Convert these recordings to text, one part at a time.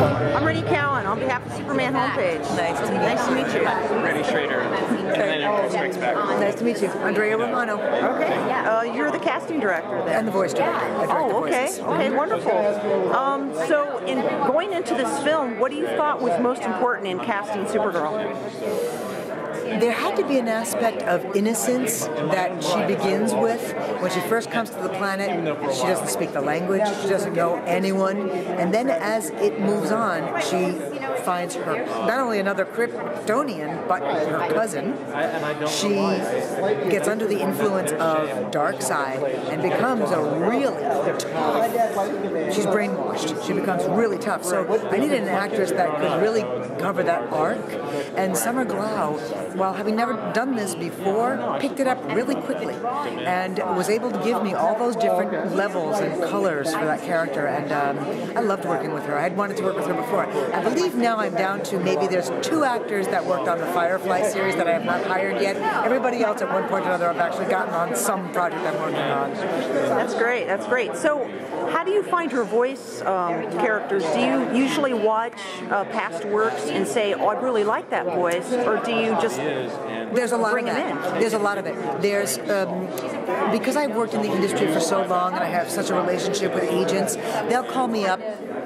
I'm Rennie Cowan on behalf of Superman Homepage. Nice to meet you. Rennie Schrader. And then Empire Strikes Back. Nice to meet you. Andrea Romano. Okay. You're the casting director there. And the voice director. Oh, okay. Okay, wonderful. So, in going into this film, what do you thought was most important in casting Supergirl? There had to be an aspect of innocence that she begins with. When she first comes to the planet, she doesn't speak the language, she doesn't know anyone, and then as it moves on, she finds her, not only another Kryptonian, but her cousin. She gets under the influence of Darkseid and becomes a really tough, she's brainwashed, she becomes really tough. So I needed an actress that could really cover that arc, and Summer Glau, while having never done this before, picked it up really quickly and was able to give me all those different levels and colors for that character, and I loved working with her. I had wanted to work with her before. I believe now I'm down to maybe there's 2 actors that worked on the Firefly series that I have not hired yet. Everybody else at one point or another I've actually gotten on some project I'm working on. That's great, that's great. So how do you find your voice characters? Do you usually watch past works and say, oh, I really like that voice, or do you just There's a lot bring of them that. in? There's a lot of it. There's because I've worked in the industry for so long and I have such a relationship with agents, they'll call me up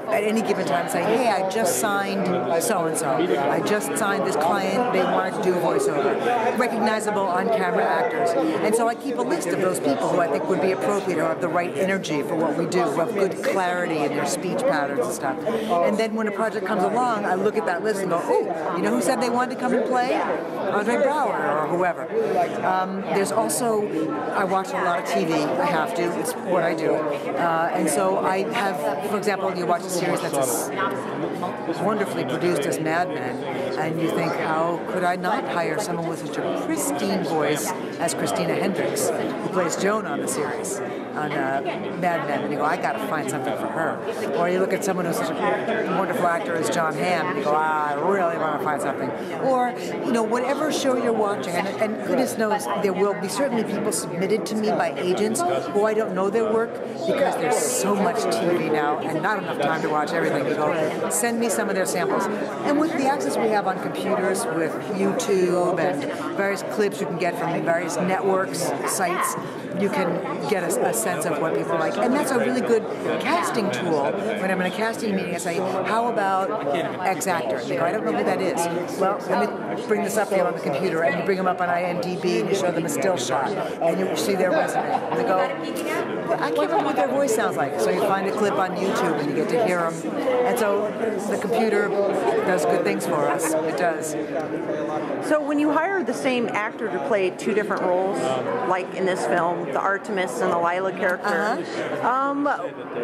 at any given time and say, hey, I just signed so-and-so. I just signed this client, they wanted to do a voiceover. Recognizable on-camera actors. And so I keep a list of those people who I think would be appropriate or have the right energy for what we do, who have good clarity in their speech patterns and stuff. And then when a project comes along, I look at that list and go, oh, you know who said they wanted to come and play? Andre Brower or whoever. There's also, I watch a lot of TV. I have to. It's what I do. And so I have, for example, you watch a series that's wonderfully produced as Mad Men, and you think, how could I not hire someone with such a pristine voice as Christina Hendricks, who plays Joan on the series, on Mad Men, and you go, I got to find something for her. Or you look at someone who's such a wonderful actor as John Hamm, and you go, I really want to find something. Or, you know, whatever show you're watching, and goodness knows there will be certainly people submitted to me by agents who I don't know their work because there's so much TV now and not enough time to watch everything. You go, send me some of their samples. And with the access we have on computers, with YouTube and various clips you can get from various networks, sites, you can get a sense of what people like. And that's a really good casting tool. When I'm in a casting meeting, I say, how about X actor? They go, I don't know who that is. Well, let me bring this up here on the computer, and you bring them up on IMDb and you show them a still shot, and you see their resume. And they go, I can't remember what their voice sounds like. So you find a clip on YouTube and you get to hear them. And so the computer does good things for us. It does. So when you hire the same actor to play 2 different roles, like in this film, the Artemis and the Lila character,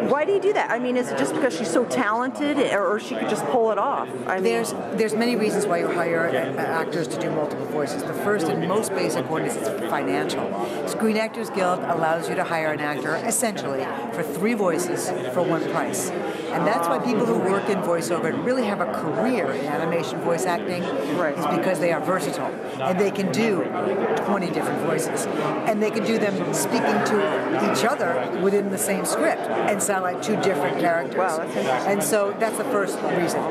why do you do that? I mean, is it just because she's so talented, or she could just pull it off? I mean, there's many reasons why you hire actors to do multiple voices. The first and most basic one is it's financial. Screen Actors Guild allows you to hire an actor, essentially, for 3 voices for 1 price. And that's why people who work in voiceover and really have a career in animation voice acting is because they are versatile. And they can do 20 different voices. And they can do them speaking to each other within the same script and sound like 2 different characters. Wow, that's interesting. And so that's the first reason.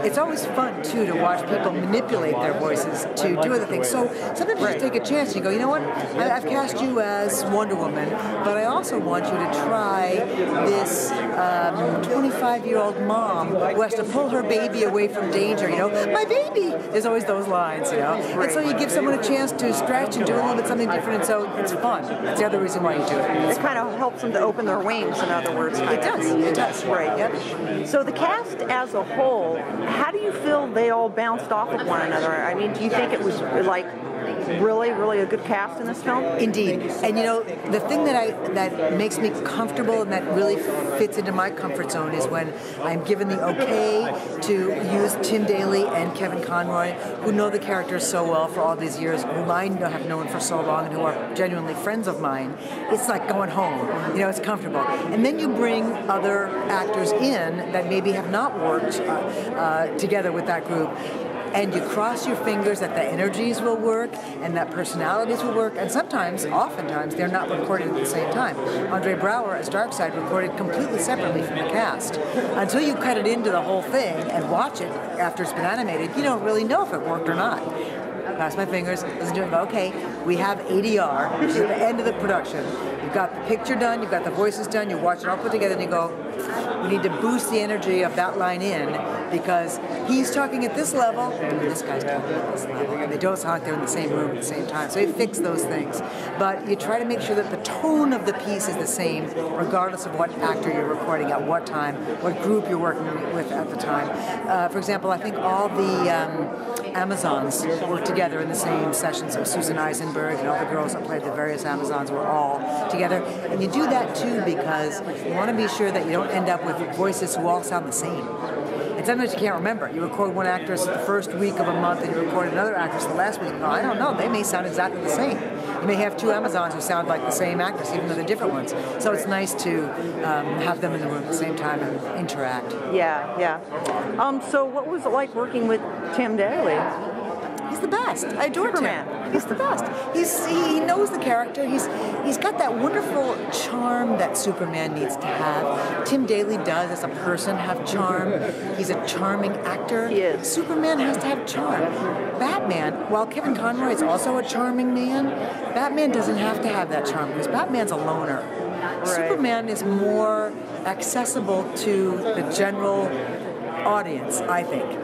It's always fun, too, to watch people manipulate their voices to do other things. So sometimes you just take a chance and you go, you know what, I've cast you as Wonder Woman, but I also want you to try this 25-year-old mom who has to pull her baby away from danger, you know, my baby! There's always those lines, you know. And so you give someone a chance to stretch and do a little bit something different, and so it's fun. That's the other reason why you do it. It kind of helps them to open their wings, in other words. It does. It does. Right. Yep. So the cast as a whole, how do you feel they all bounced off of one another? I mean, do you think it was like really a good cast in this film? Indeed. And you know, the thing that makes me comfortable and that really fits into my comfort zone is when I'm given the okay to use Tim Daly and Kevin Conroy, who know the characters so well for all these years, whom I have known for so long and who are genuinely friends of mine. It's like going home. You know, it's comfortable. And then you bring other actors in that maybe have not worked together with that group. and you cross your fingers that the energies will work and that personalities will work, and sometimes, oftentimes, they're not recorded at the same time. Andre Braugher as Darkseid recorded completely separately from the cast. Until you cut it into the whole thing and watch it after it's been animated, you don't really know if it worked or not. Cross my fingers, listen to it, go, okay, we have ADR, which is at the end of the production. You've got the picture done, you've got the voices done, you watch it all put together, and you go, we need to boost the energy of that line in, because he's talking at this level, and this guy's talking at this level, and they don't sound like they're in the same room at the same time. So you fix those things. But you try to make sure that the tone of the piece is the same, regardless of what actor you're recording at what time, what group you're working with at the time. For example, I think all the Amazons work together in the same session. So Susan Eisenberg and all the girls that played the various Amazons were all together. And you do that too because you want to be sure that you don't end up with voices who all sound the same. And sometimes you can't remember. You record one actress the first week of a month and you record another actress the last week. No, I don't know. They may sound exactly the same. You may have two Amazons who sound like the same actress, even though they're different ones. So it's nice to have them in the room at the same time and interact. Yeah, yeah. So what was it like working with Tim Daly? He's the best. I adore Superman. Tim. He's the best. He knows the character. He's got that wonderful charm that Superman needs to have. Tim Daly does as a person have charm. He's a charming actor. He is. Superman has to have charm. Batman, while Kevin Conroy is also a charming man, Batman doesn't have to have that charm because Batman's a loner. Right. Superman is more accessible to the general audience, I think.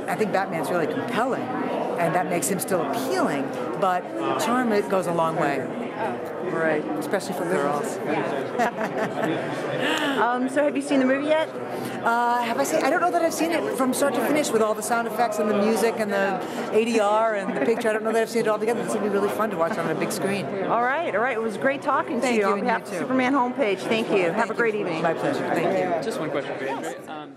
I think Batman's really compelling, and that makes him still appealing, but charm, it goes a long way. Right. Especially for girls. So have you seen the movie yet? Have I seen? I don't know that I've seen it from start to finish with all the sound effects and the music and the ADR and the picture. I don't know that I've seen it all together. This would be really fun to watch on a big screen. All right, all right. It was great talking to you on behalf of the Superman homepage. Thank you. Have a great evening. My pleasure. Thank you. Just one question for you, Andrea.